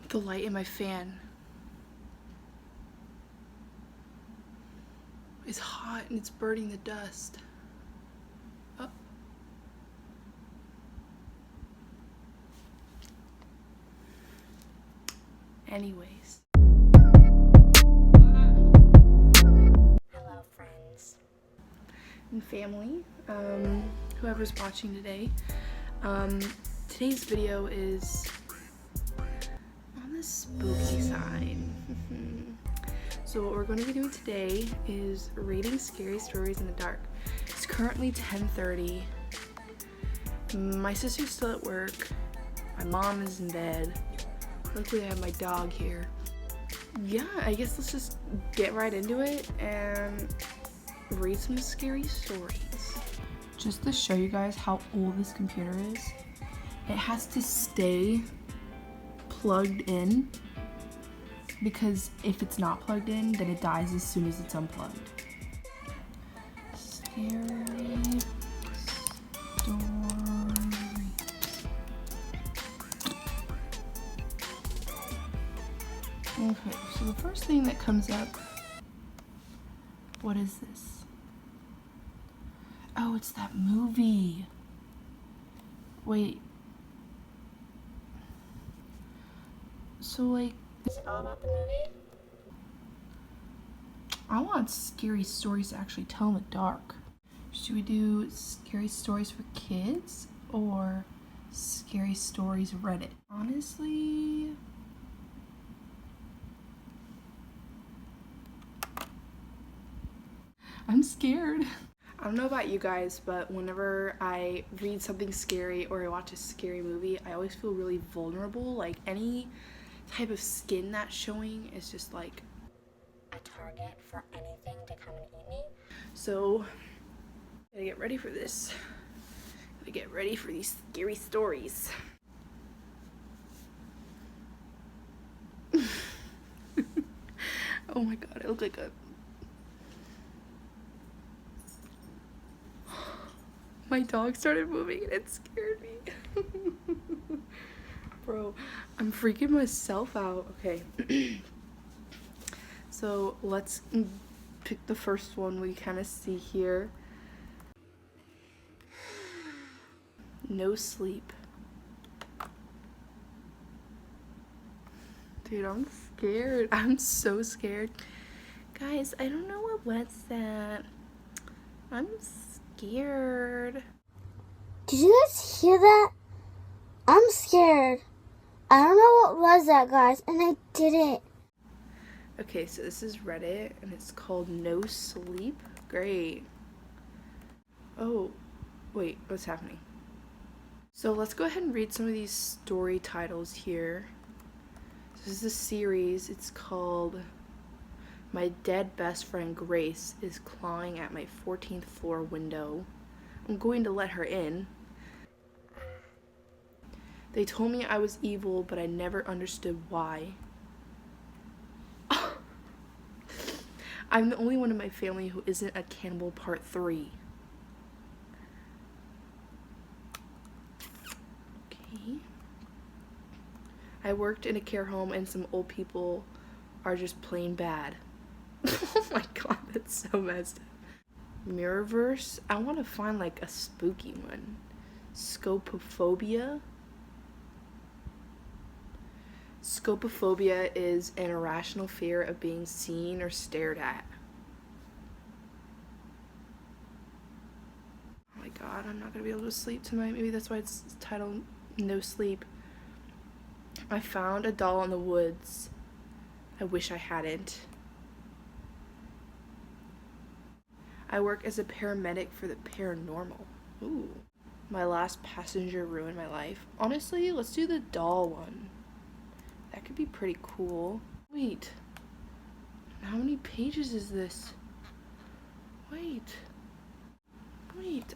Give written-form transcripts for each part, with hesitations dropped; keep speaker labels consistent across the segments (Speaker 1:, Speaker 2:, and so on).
Speaker 1: The light in my fan is hot and it's burning the dust. Oh. Anyways.
Speaker 2: Hello, friends.
Speaker 1: And family, whoever's watching today. Today's video is on the spooky side. So what we're going to be doing today is reading scary stories in the dark. It's currently 10:30. My sister's still at work. My mom is in bed. Luckily I have my dog here. Yeah, I guess let's just get right into it and read some scary stories. Just to show you guys how old this computer is, it has to stay plugged in, because if it's not plugged in, then it dies as soon as it's unplugged. Scary stories. Okay, so the first thing that comes up, what is this? Oh, it's that movie. Wait. So, like,
Speaker 2: Is it all about the movie?
Speaker 1: I want scary stories to actually tell in the dark. Should we do scary stories for kids or scary stories Reddit? Honestly, I'm scared. I don't know about you guys, but whenever I read something scary or I watch a scary movie, I always feel really vulnerable. Like any type of skin that's showing is just like
Speaker 2: A target for anything to come and eat me?
Speaker 1: So, gotta get ready for this. Gotta get ready for these scary stories. Oh my god, I look like a... My dog started moving and it scared me. Bro, I'm freaking myself out. Okay. So, let's pick the first one we kind of see here. No sleep. Dude, I'm scared. I'm so scared. Guys, I don't know what was that. I'm scared.
Speaker 3: Did you guys hear that? I'm scared. I don't know what was that, guys, and I did it.
Speaker 1: Okay, so this is Reddit, and it's called No Sleep. Great. Oh, wait, what's happening? So let's go ahead and read some of these story titles here. This is a series. It's called My Dead Best Friend Grace is Clawing at My 14th Floor Window. I'm going to let her in. They told me I was evil, but I never understood why. I'm the only one in my family who isn't a cannibal part 3. Okay. I worked in a care home and some old people are just plain bad. Oh my god, that's so messed up. Mirrorverse? I want to find like a spooky one. Scopophobia? Scopophobia is an irrational fear of being seen or stared at. Oh my god, I'm not gonna be able to sleep tonight. Maybe that's why it's titled No Sleep. I found a doll in the woods. I wish I hadn't. I work as a paramedic for the paranormal. Ooh. My last passenger ruined my life. Honestly, let's do the doll one. That could be pretty cool. Wait. How many pages is this? Wait,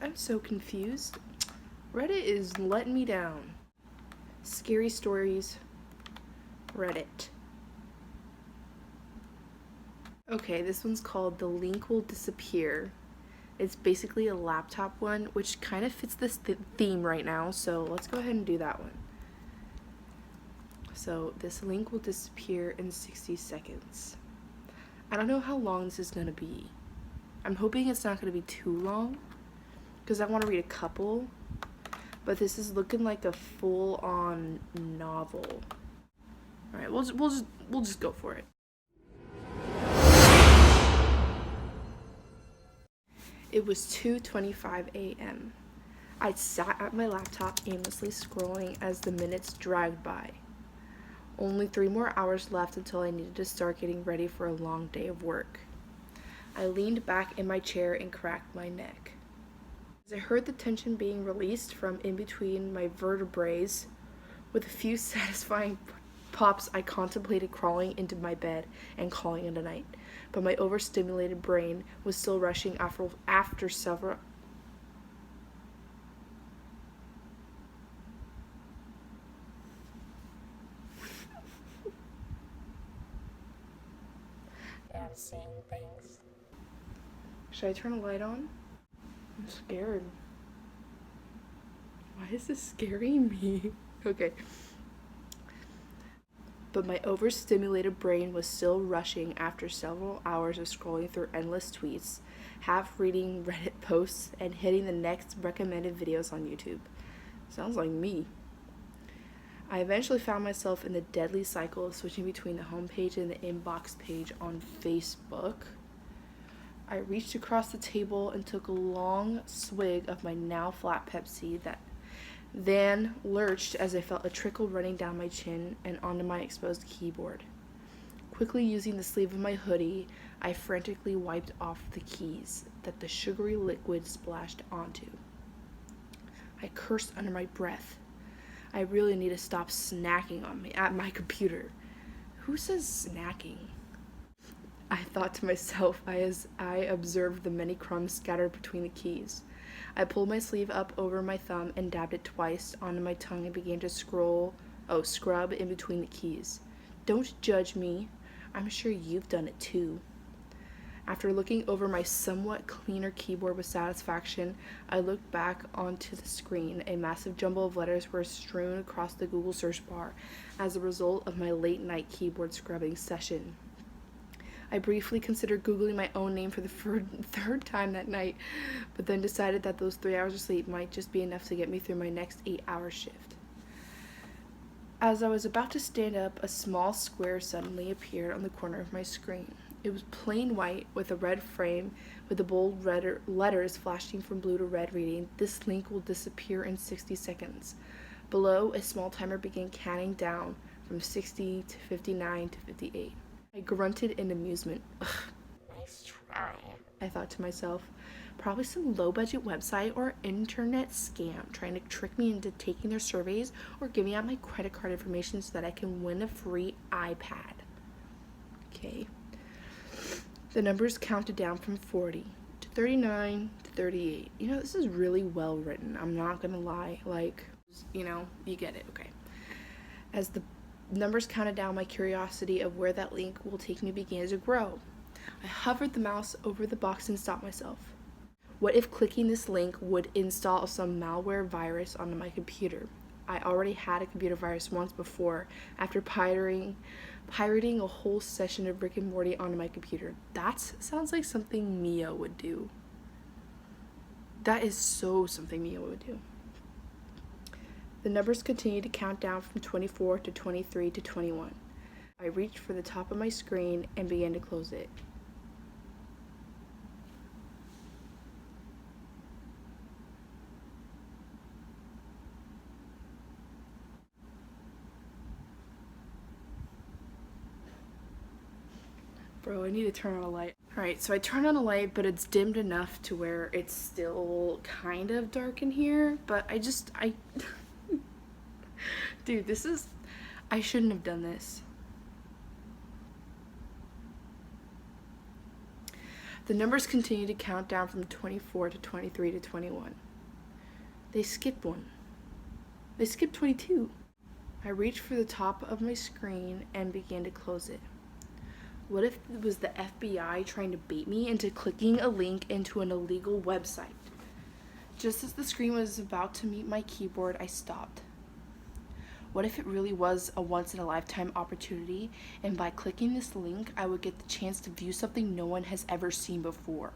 Speaker 1: I'm so confused. Reddit is letting me down. Scary stories, Reddit. Okay, this one's called The Link Will Disappear. It's basically a laptop one, which kind of fits this theme right now, so let's go ahead and do that one. So this link will disappear in 60 seconds. I don't know how long this is gonna be. I'm hoping it's not gonna be too long because I want to read a couple, but this is looking like a full-on novel. All right, we'll just go for it. It was 2:25 a.m. I sat at my laptop aimlessly scrolling as the minutes dragged by. Only 3 more hours left until I needed to start getting ready for a long day of work. I leaned back in my chair and cracked my neck. As I heard the tension being released from in between my vertebrae, with a few satisfying pops, I contemplated crawling into my bed and calling it a night. But my overstimulated brain was still rushing after several...
Speaker 2: Yeah, I'm seeing things.
Speaker 1: Should I turn a light on? I'm scared. Why is this scaring me? Okay. But my overstimulated brain was still rushing after several hours of scrolling through endless tweets, half reading Reddit posts, and hitting the next recommended videos on YouTube. Sounds like me. I eventually found myself in the deadly cycle of switching between the homepage and the inbox page on Facebook. I reached across the table and took a long swig of my now flat Pepsi that then lurched as I felt a trickle running down my chin and onto my exposed keyboard. Quickly using the sleeve of my hoodie, I frantically wiped off the keys that the sugary liquid splashed onto. I cursed under my breath. I really need to stop snacking on me at my computer. Who says snacking? I thought to myself as I observed the many crumbs scattered between the keys. I pulled my sleeve up over my thumb and dabbed it twice onto my tongue and began to scrub in between the keys. Don't judge me. I'm sure you've done it too. After looking over my somewhat cleaner keyboard with satisfaction, I looked back onto the screen. A massive jumble of letters were strewn across the Google search bar as a result of my late night keyboard scrubbing session. I briefly considered Googling my own name for the third time that night, but then decided that those 3 hours of sleep might just be enough to get me through my next 8-hour shift. As I was about to stand up, a small square suddenly appeared on the corner of my screen. It was plain white with a red frame with the bold letters flashing from blue to red reading, "This link will disappear in 60 seconds. Below, a small timer began counting down from 60 to 59 to 58. I grunted in amusement. Ugh,
Speaker 2: Nice try.
Speaker 1: I thought to myself. Probably some low-budget website or internet scam trying to trick me into taking their surveys or giving out my credit card information so that I can win a free iPad. Okay. The numbers counted down from 40 to 39 to 38. You know, this is really well written. I'm not gonna lie. Like, you know, you get it. Okay. As the numbers counted down, my curiosity of where that link will take me began to grow. I hovered the mouse over the box and stopped myself. What if clicking this link would install some malware virus onto my computer? I already had a computer virus once before after pirating a whole session of Rick and Morty onto my computer. That sounds like something Mia would do. That is so something Mia would do. The numbers continued to count down from 24 to 23 to 21. I reached for the top of my screen and began to close it. Bro, I need to turn on a light. Alright, so I turned on a light, but it's dimmed enough to where it's still kind of dark in here, but Dude, I shouldn't have done this. The numbers continue to count down from 24 to 23 to 21. They skipped one. They skipped 22. I reached for the top of my screen and began to close it. What if it was the FBI trying to bait me into clicking a link into an illegal website? Just as the screen was about to meet my keyboard, I stopped. What if it really was a once-in-a-lifetime opportunity, and by clicking this link, I would get the chance to view something no one has ever seen before?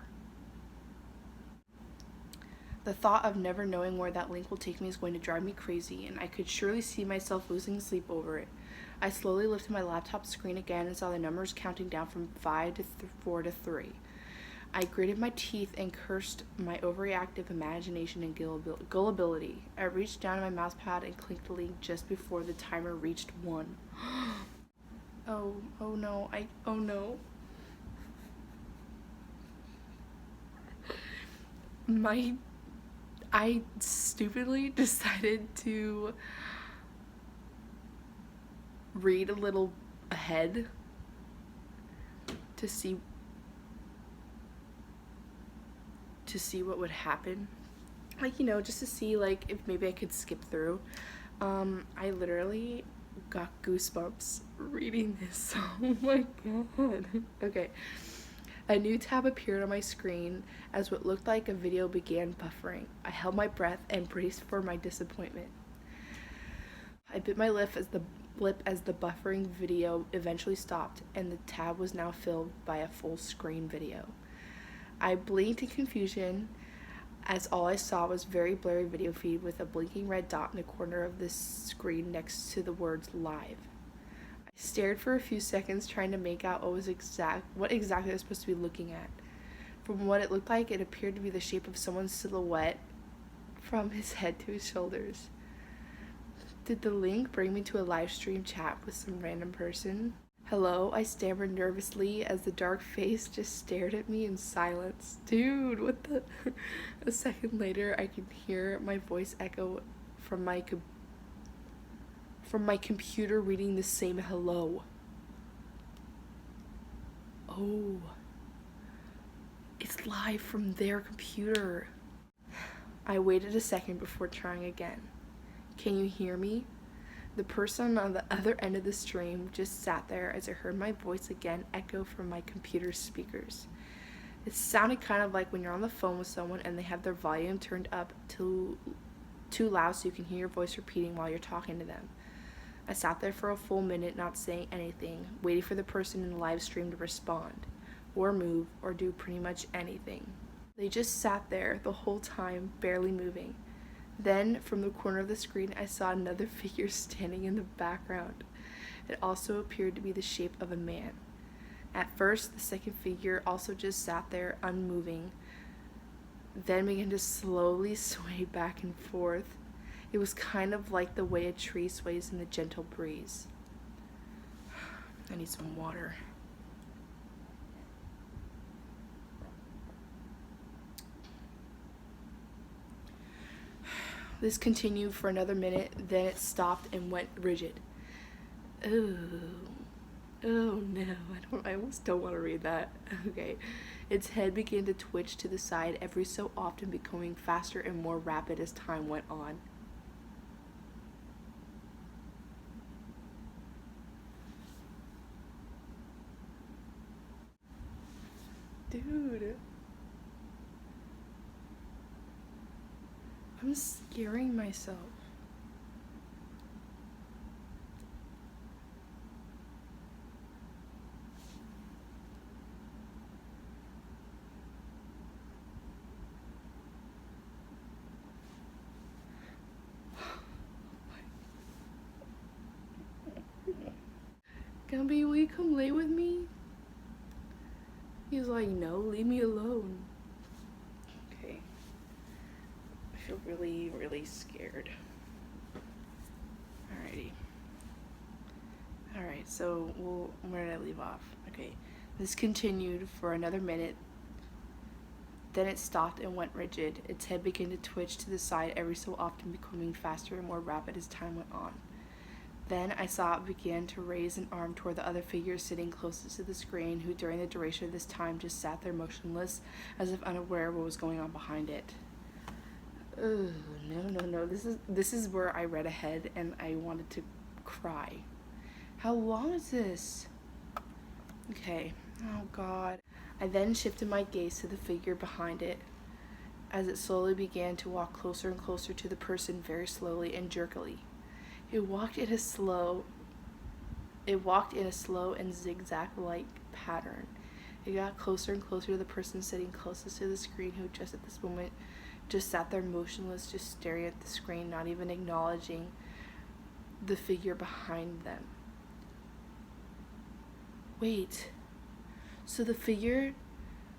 Speaker 1: The thought of never knowing where that link will take me is going to drive me crazy, and I could surely see myself losing sleep over it. I slowly lifted my laptop screen again and saw the numbers counting down from 5 to 4 to 3. I gritted my teeth and cursed my overreactive imagination and gullibility. I reached down to my mouse pad and clicked the link just before the timer reached 1. Oh no, oh no. I stupidly decided to read a little ahead to see what would happen, like, you know, just to see like if maybe I could skip through. I literally got goosebumps reading this. Oh my god. Okay, a new tab appeared on my screen as what looked like a video began buffering. I held my breath and braced for my disappointment. I bit my lip as the buffering video eventually stopped, and the tab was now filled by a full screen video. I blinked in confusion as all I saw was very blurry video feed with a blinking red dot in the corner of the screen next to the words live. I stared for a few seconds trying to make out what exactly I was supposed to be looking at. From what it looked like, it appeared to be the shape of someone's silhouette from his head to his shoulders. Did the link bring me to a live stream chat with some random person? Hello, I stammered nervously as the dark face just stared at me in silence. Dude, what the? A second later, I could hear my voice echo from my computer reading the same hello. Oh, it's live from their computer. I waited a second before trying again. Can you hear me? The person on the other end of the stream just sat there as I heard my voice again echo from my computer's speakers. It sounded kind of like when you're on the phone with someone and they have their volume turned up too loud so you can hear your voice repeating while you're talking to them. I sat there for a full minute not saying anything, waiting for the person in the live stream to respond, or move, or do pretty much anything. They just sat there the whole time, barely moving. Then, from the corner of the screen, I saw another figure standing in the background. It also appeared to be the shape of a man. At first, the second figure also just sat there, unmoving, then began to slowly sway back and forth. It was kind of like the way a tree sways in the gentle breeze. I need some water. This continued for another minute, then it stopped and went rigid. Oh no, I almost don't want to read that. Okay. Its head began to twitch to the side every so often, becoming faster and more rapid as time went on. Dude. I'm scaring myself. Gumby, will you come lay with me? He's like, no, leave me alone. Okay. I feel really, really scared. Alrighty. Alright, so where did I leave off? Okay. This continued for another minute. Then it stopped and went rigid. Its head began to twitch to the side every so often, becoming faster and more rapid as time went on. Then I saw it begin to raise an arm toward the other figure sitting closest to the screen, who during the duration of this time just sat there motionless, as if unaware of what was going on behind it. Ugh, no. This is where I read ahead and I wanted to cry. How long is this? Okay. Oh god. I then shifted my gaze to the figure behind it, as it slowly began to walk closer and closer to the person, very slowly and jerkily. It walked in a slow and zigzag-like pattern. It got closer and closer to the person sitting closest to the screen, who just at this moment just sat there motionless, just staring at the screen, not even acknowledging the figure behind them. Wait, so the figure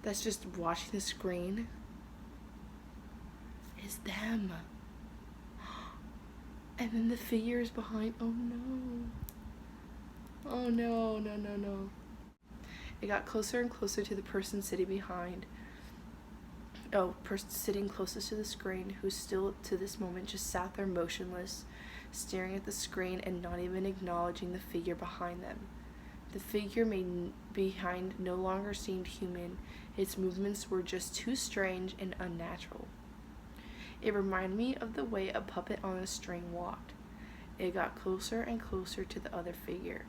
Speaker 1: that's just watching the screen is them. And then the figure is behind. Oh no. Oh no, no, no, no. It got closer and closer to the person sitting behind. Person sitting closest to the screen, who still to this moment just sat there motionless, staring at the screen and not even acknowledging the figure behind them. The figure behind no longer seemed human. Its movements were just too strange and unnatural. It reminded me of the way a puppet on a string walked. It got closer and closer to the other figure.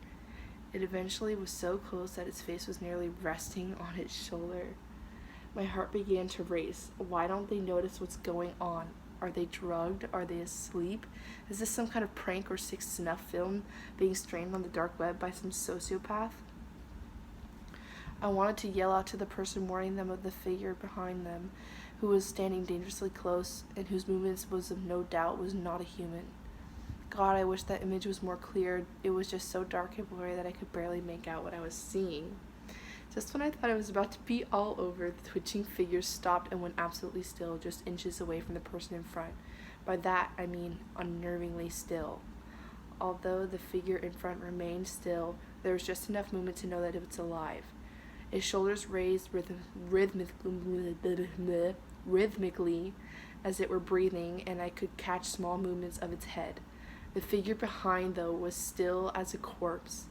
Speaker 1: It eventually was so close that its face was nearly resting on its shoulder. My heart began to race. Why don't they notice what's going on? Are they drugged? Are they asleep? Is this some kind of prank or Sixth Snuff film being streamed on the dark web by some sociopath? I wanted to yell out to the person warning them of the figure behind them, who was standing dangerously close and whose movements was of no doubt was not a human. God, I wish that image was more clear. It was just so dark and blurry that I could barely make out what I was seeing. Just when I thought it was about to be all over, the twitching figure stopped and went absolutely still, just inches away from the person in front. By that, I mean unnervingly still. Although the figure in front remained still, there was just enough movement to know that it was alive. Its shoulders raised rhythmically as it were breathing, and I could catch small movements of its head. The figure behind, though, was still as a corpse.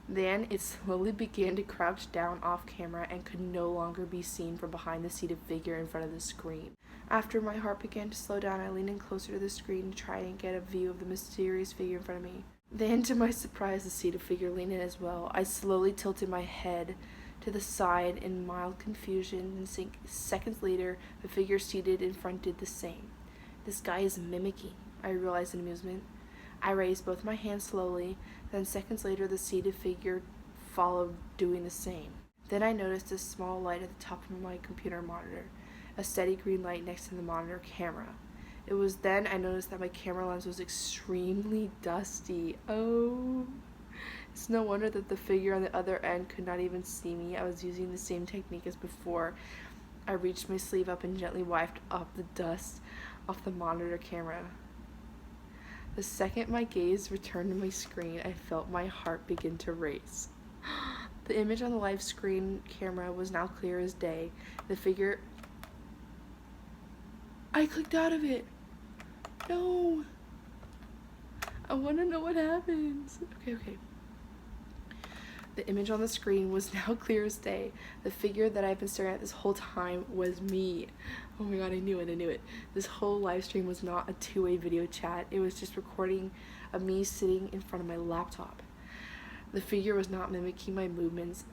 Speaker 1: Then it slowly began to crouch down off camera and could no longer be seen from behind the seated figure in front of the screen. After my heart began to slow down, I leaned in closer to the screen to try and get a view of the mysterious figure in front of me. Then, to my surprise, the seated figure leaned in as well. I slowly tilted my head to the side in mild confusion, and seconds later, the figure seated in front did the same. This guy is mimicking, I realized in amusement. I raised both my hands slowly, then seconds later the seated figure followed, doing the same. Then I noticed a small light at the top of my computer monitor, a steady green light next to the monitor camera. It was then I noticed that my camera lens was extremely dusty. Oh, it's no wonder that the figure on the other end could not even see me. I was using the same technique as before. I reached my sleeve up and gently wiped off the dust off the monitor camera. The second my gaze returned to my screen, I felt my heart begin to race. The image on the live screen camera was now clear as day. The figure... I clicked out of it! No! I want to know what happens. Okay. The image on the screen was now clear as day. The figure that I've been staring at this whole time was me. Oh my god, I knew it. This whole live stream was not a two-way video chat. It was just recording of me sitting in front of my laptop. The figure was not mimicking my movements.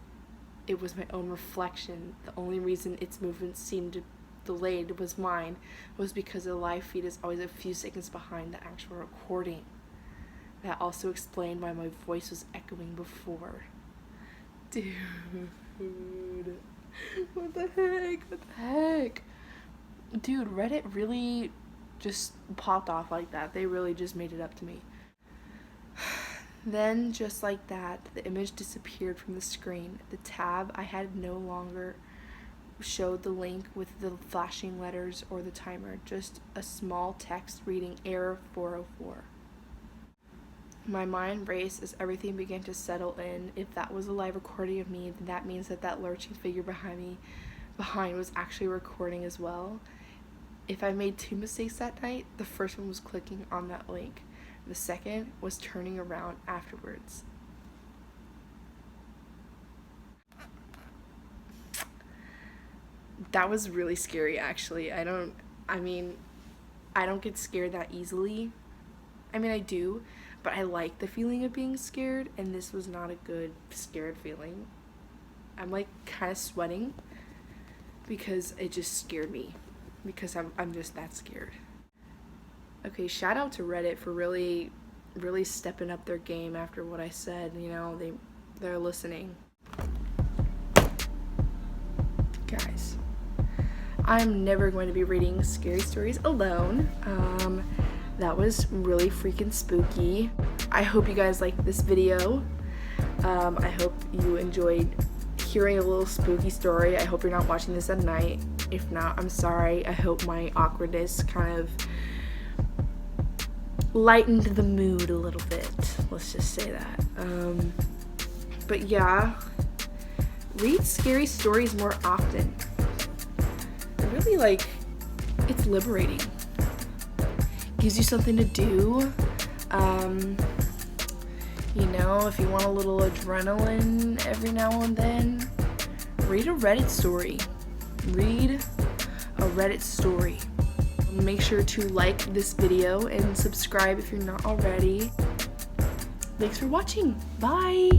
Speaker 1: It was my own reflection. The only reason its movements seemed delayed was mine, was because the live feed is always a few seconds behind the actual recording. That also explained why my voice was echoing before. Dude, what the heck? Dude, Reddit really just popped off like that. They really just made it up to me. Then, just like that, the image disappeared from the screen. The tab I had no longer showed the link with the flashing letters or the timer, just a small text reading error 404. My mind raced as everything began to settle in. If that was a live recording of me, then that means that lurching figure behind was actually recording as well. If I made two mistakes that night, the first one was clicking on that link. The second was turning around afterwards. That was really scary, actually. I don't get scared that easily. I mean, I do, but I like the feeling of being scared, and this was not a good scared feeling. I'm like kind of sweating because it just scared me, because I'm just that scared. Okay, shout out to Reddit for really really stepping up their game after what I said. You know, they're listening. Guys, I'm never going to be reading scary stories alone. That was really freaking spooky. I hope you guys liked this video. I hope you enjoyed hearing a little spooky story. I hope you're not watching this at night. If not, I'm sorry. I hope my awkwardness kind of lightened the mood a little bit. Let's just say that. But yeah, read scary stories more often. Really, like, it's liberating. Gives you something to do. You know, if you want a little adrenaline every now and then, read a Reddit story. Read a Reddit story. Make sure to like this video and subscribe if you're not already. Thanks for watching. Bye!